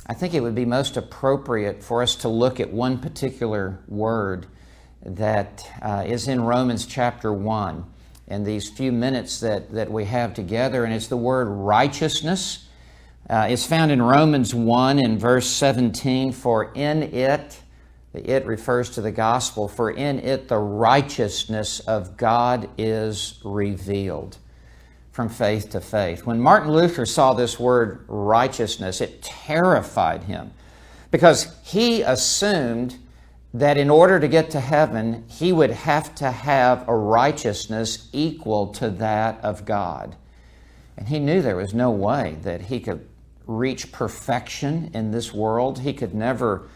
I think it would be most appropriate for us to look at one particular word that is in Romans chapter 1 in these few minutes that we have together, and it's the word righteousness. It's found in Romans 1 in verse 17, for in it, the it refers to the gospel, for in it the righteousness of God is revealed from faith to faith. When Martin Luther saw this word righteousness, it terrified him because he assumed that in order to get to heaven, he would have to have a righteousness equal to that of God. And he knew there was no way that he could reach perfection in this world. He could never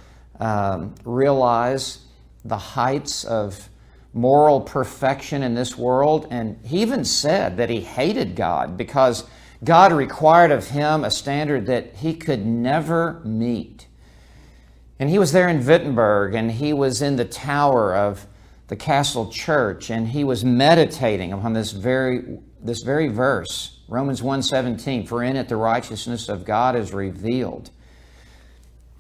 realize the heights of moral perfection in this world. And he even said that he hated God because God required of him a standard that he could never meet. And he was there in Wittenberg, and he was in the tower of the castle church, and he was meditating upon this very verse, Romans 1:17, for in it the righteousness of God is revealed.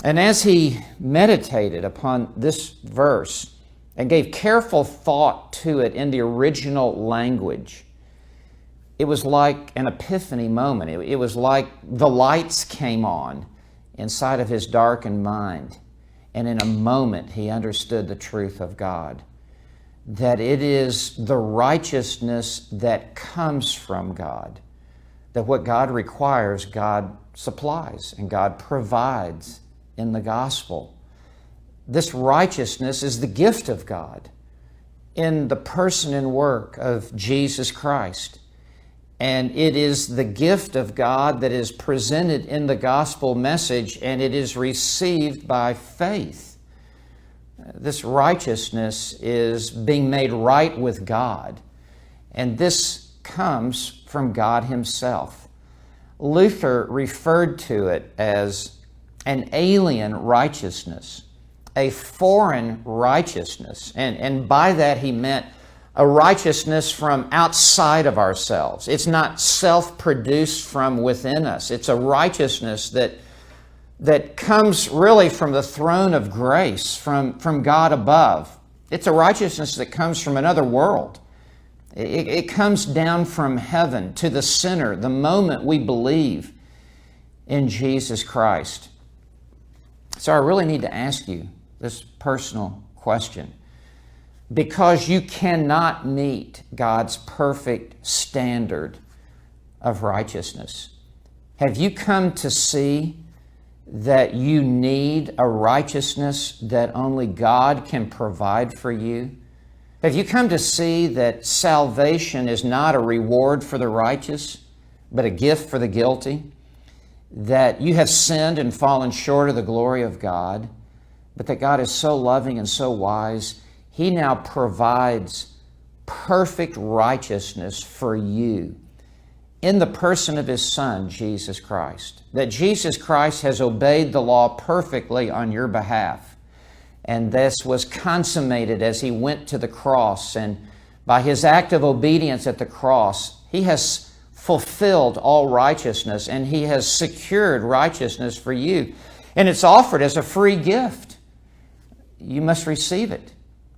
And as he meditated upon this verse and gave careful thought to it in the original language, it was like an epiphany moment. It was like the lights came on inside of his darkened mind. And in a moment, he understood the truth of God, that it is the righteousness that comes from God, that what God requires, God supplies and God provides in the gospel. This righteousness is the gift of God in the person and work of Jesus Christ. And it is the gift of God that is presented in the gospel message, and it is received by faith. This righteousness is being made right with God, and this comes from God Himself. Luther referred to it as an alien righteousness, a foreign righteousness, and by that he meant a righteousness from outside of ourselves. It's not self-produced from within us. It's a righteousness that comes really from the throne of grace, from God above. It's a righteousness that comes from another world. It comes down from heaven to the sinner the moment we believe in Jesus Christ. So I really need to ask you this personal question. Because you cannot meet God's perfect standard of righteousness, have you come to see that you need a righteousness that only God can provide for you? Have you come to see that salvation is not a reward for the righteous, but a gift for the guilty? That you have sinned and fallen short of the glory of God, but that God is so loving and so wise, He now provides perfect righteousness for you in the person of His Son, Jesus Christ. That Jesus Christ has obeyed the law perfectly on your behalf. And this was consummated as He went to the cross. And by His act of obedience at the cross, He has fulfilled all righteousness, and He has secured righteousness for you. And it's offered as a free gift. You must receive it.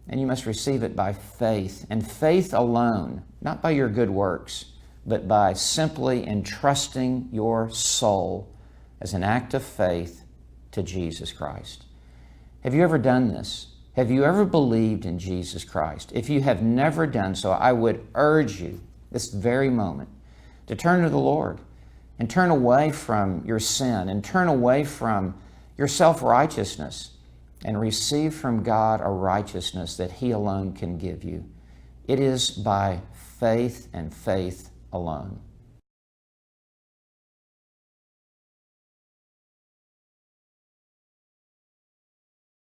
And you must receive it by faith, and faith alone, not by your good works, but by simply entrusting your soul as an act of faith to Jesus Christ. Have you ever done this? Have you ever believed in Jesus Christ? If you have never done so, I would urge you this very moment to turn to the Lord and turn away from your sin and turn away from your self-righteousness and receive from God a righteousness that He alone can give you. It is by faith and faith alone.